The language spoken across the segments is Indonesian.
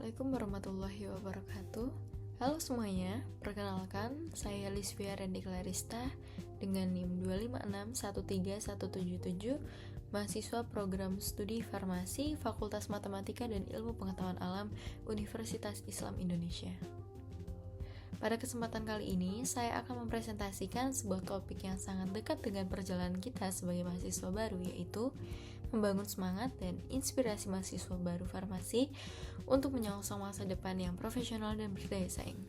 Assalamualaikum warahmatullahi wabarakatuh. Halo semuanya, perkenalkan saya Lisvia Rendi Clarista dengan NIM 2561317, mahasiswa program studi farmasi Fakultas Matematika dan Ilmu Pengetahuan Alam Universitas Islam Indonesia. Pada kesempatan kali ini, saya akan mempresentasikan sebuah topik yang sangat dekat dengan perjalanan kita sebagai mahasiswa baru, yaitu membangun semangat dan inspirasi mahasiswa baru farmasi untuk menyongsong masa depan yang profesional dan berdaya saing.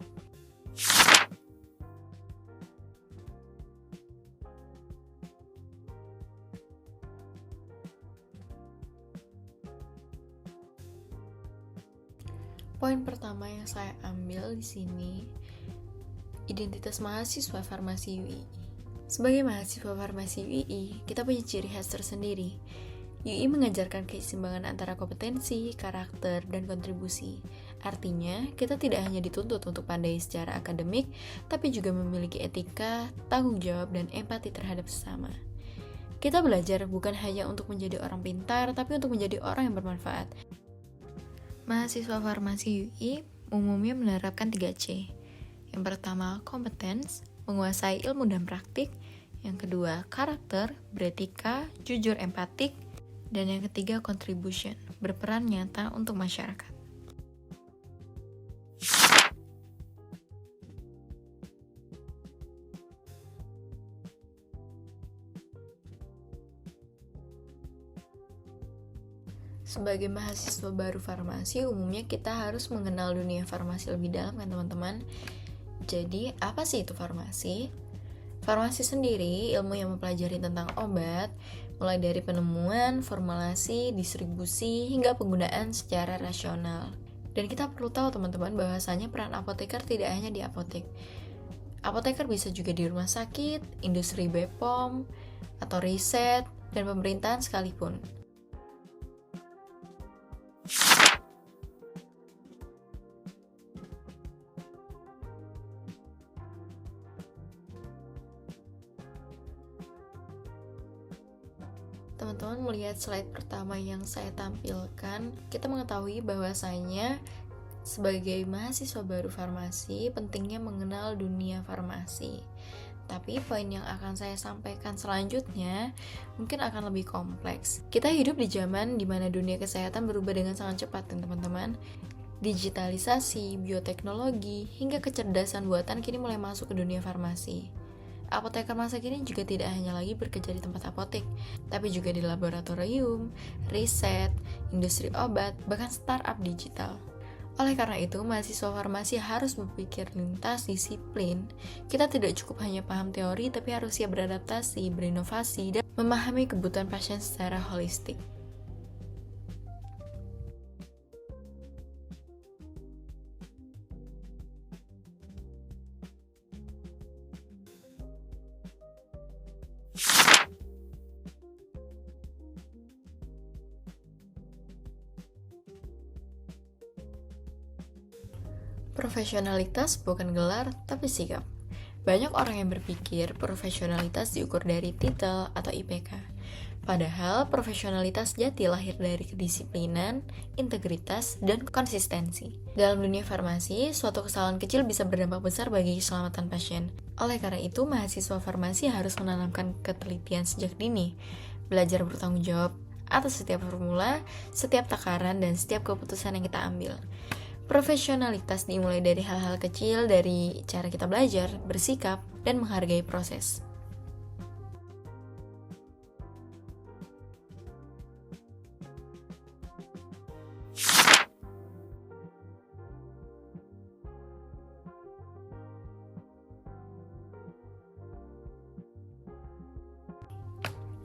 Poin pertama yang saya ambil di sini, identitas mahasiswa farmasi UI. Sebagai mahasiswa farmasi UI, kita punya ciri khas tersendiri. UI mengajarkan keseimbangan antara kompetensi, karakter, dan kontribusi. Artinya, kita tidak hanya dituntut untuk pandai secara akademik, tapi juga memiliki etika, tanggung jawab, dan empati terhadap sesama. Kita belajar bukan hanya untuk menjadi orang pintar, tapi untuk menjadi orang yang bermanfaat. Mahasiswa farmasi UI umumnya menerapkan 3C. Yang pertama, competence, menguasai ilmu dan praktik. Yang kedua, karakter, beretika, jujur, empatik. Dan yang ketiga, contribution, berperan nyata untuk masyarakat. Sebagai mahasiswa baru farmasi, umumnya kita harus mengenal dunia farmasi lebih dalam kan teman-teman. Jadi, apa sih itu farmasi? Farmasi sendiri ilmu yang mempelajari tentang obat, mulai dari penemuan, formulasi, distribusi, hingga penggunaan secara rasional. Dan kita perlu tahu teman-teman bahwasanya peran apoteker tidak hanya di apotek. Apoteker bisa juga di rumah sakit, industri BPOM, atau riset, dan pemerintahan sekalipun. Teman-teman melihat slide pertama yang saya tampilkan, kita mengetahui bahwasanya sebagai mahasiswa baru farmasi, pentingnya mengenal dunia farmasi. Tapi poin yang akan saya sampaikan selanjutnya mungkin akan lebih kompleks. Kita hidup di zaman di mana dunia kesehatan berubah dengan sangat cepat, teman-teman. Digitalisasi, bioteknologi, hingga kecerdasan buatan kini mulai masuk ke dunia farmasi. Apoteker masa kini juga tidak hanya lagi bekerja di tempat apotek, tapi juga di laboratorium, riset, industri obat, bahkan startup digital. Oleh karena itu, mahasiswa farmasi harus berpikir lintas disiplin. Kita tidak cukup hanya paham teori, tapi harus siap beradaptasi, berinovasi, dan memahami kebutuhan pasien secara holistik. Profesionalitas bukan gelar, tapi sikap. Banyak orang yang berpikir profesionalitas diukur dari titel atau IPK. Padahal profesionalitas jati lahir dari kedisiplinan, integritas, dan konsistensi. Dalam dunia farmasi, suatu kesalahan kecil bisa berdampak besar bagi keselamatan pasien. Oleh karena itu, mahasiswa farmasi harus menanamkan ketelitian sejak dini, belajar bertanggung jawab atas setiap formula, setiap takaran, dan setiap keputusan yang kita ambil. Profesionalitas dimulai dari hal-hal kecil, dari cara kita belajar, bersikap, dan menghargai proses.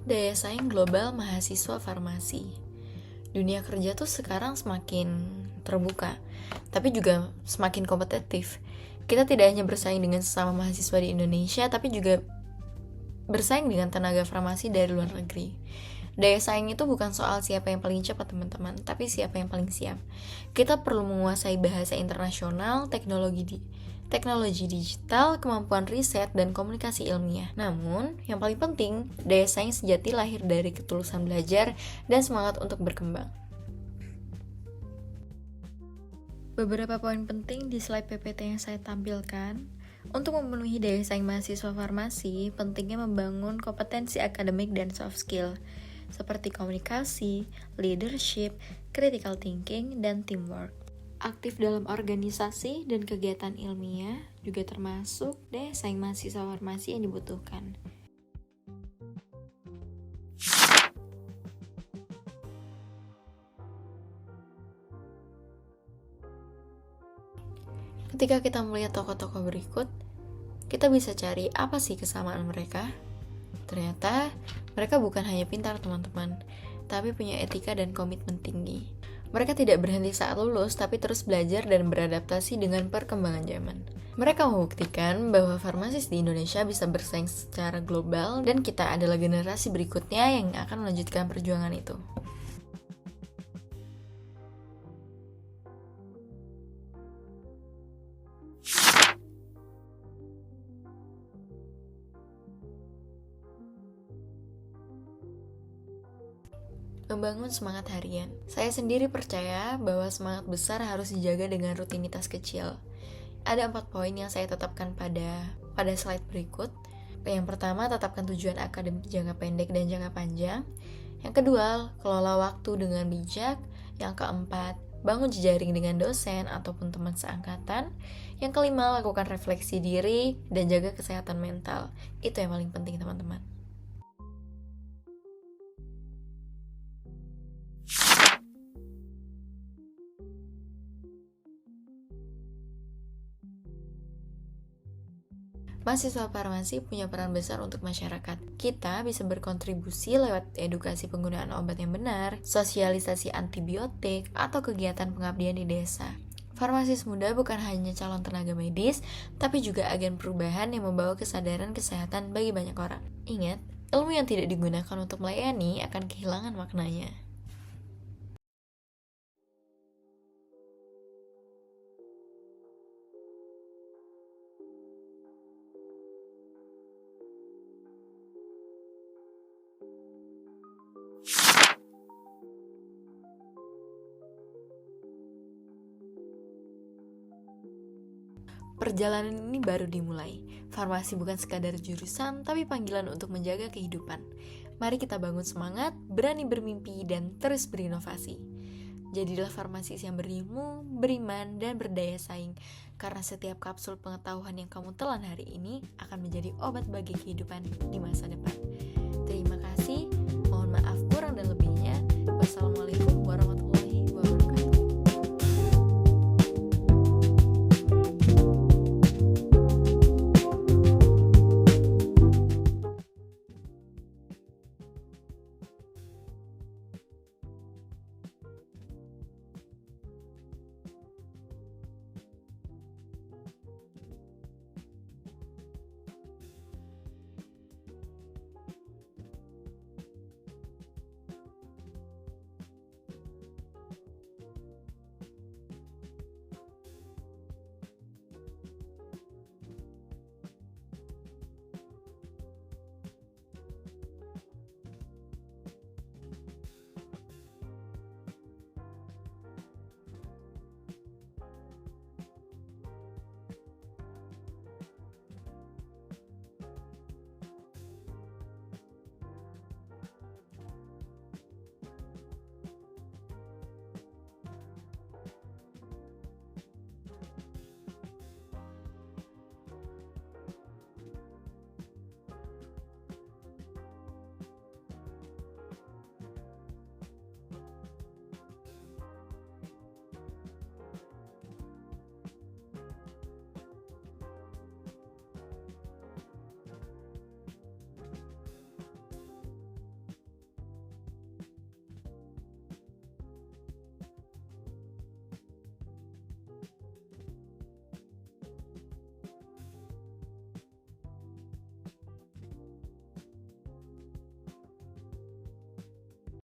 Daya saing global mahasiswa farmasi. Dunia kerja tuh sekarang semakin terbuka, tapi juga semakin kompetitif. Kita tidak hanya bersaing dengan sesama mahasiswa di Indonesia, tapi juga bersaing dengan tenaga farmasi dari luar negeri. Daya saing itu bukan soal siapa yang paling cepat teman-teman, tapi siapa yang paling siap. Kita perlu menguasai bahasa internasional, teknologi digital, kemampuan riset, dan komunikasi ilmiah. Namun, yang paling penting, daya saing sejati lahir dari ketulusan belajar dan semangat untuk berkembang. Beberapa poin penting di slide PPT yang saya tampilkan. Untuk memenuhi daya saing mahasiswa farmasi, pentingnya membangun kompetensi akademik dan soft skill, seperti komunikasi, leadership, critical thinking, dan teamwork. Aktif dalam organisasi dan kegiatan ilmiah juga termasuk daya saing mahasiswa farmasi yang dibutuhkan. Ketika kita melihat tokoh-tokoh berikut, kita bisa cari apa sih kesamaan mereka? Ternyata mereka bukan hanya pintar teman-teman, tapi punya etika dan komitmen tinggi. Mereka tidak berhenti saat lulus, tapi terus belajar dan beradaptasi dengan perkembangan zaman. Mereka membuktikan bahwa farmasis di Indonesia bisa bersaing secara global, dan kita adalah generasi berikutnya yang akan melanjutkan perjuangan itu. Membangun semangat harian. Saya sendiri percaya bahwa semangat besar harus dijaga dengan rutinitas kecil. Ada 4 poin yang saya tetapkan pada slide berikut. Yang pertama, tetapkan tujuan akademik jangka pendek dan jangka panjang. Yang kedua, kelola waktu dengan bijak. Yang keempat, bangun jejaring dengan dosen ataupun teman seangkatan. Yang kelima, lakukan refleksi diri dan jaga kesehatan mental. Itu yang paling penting, teman-teman. Mahasiswa farmasi punya peran besar untuk masyarakat. Kita bisa berkontribusi lewat edukasi penggunaan obat yang benar, sosialisasi antibiotik, atau kegiatan pengabdian di desa. Farmasis muda bukan hanya calon tenaga medis, tapi juga agen perubahan yang membawa kesadaran kesehatan bagi banyak orang. Ingat, ilmu yang tidak digunakan untuk melayani akan kehilangan maknanya. Perjalanan ini baru dimulai. Farmasi bukan sekadar jurusan, tapi panggilan untuk menjaga kehidupan. Mari kita bangun semangat, berani bermimpi, dan terus berinovasi. Jadilah farmasis yang berilmu, beriman, dan berdaya saing. Karena setiap kapsul pengetahuan yang kamu telan hari ini akan menjadi obat bagi kehidupan di masa depan.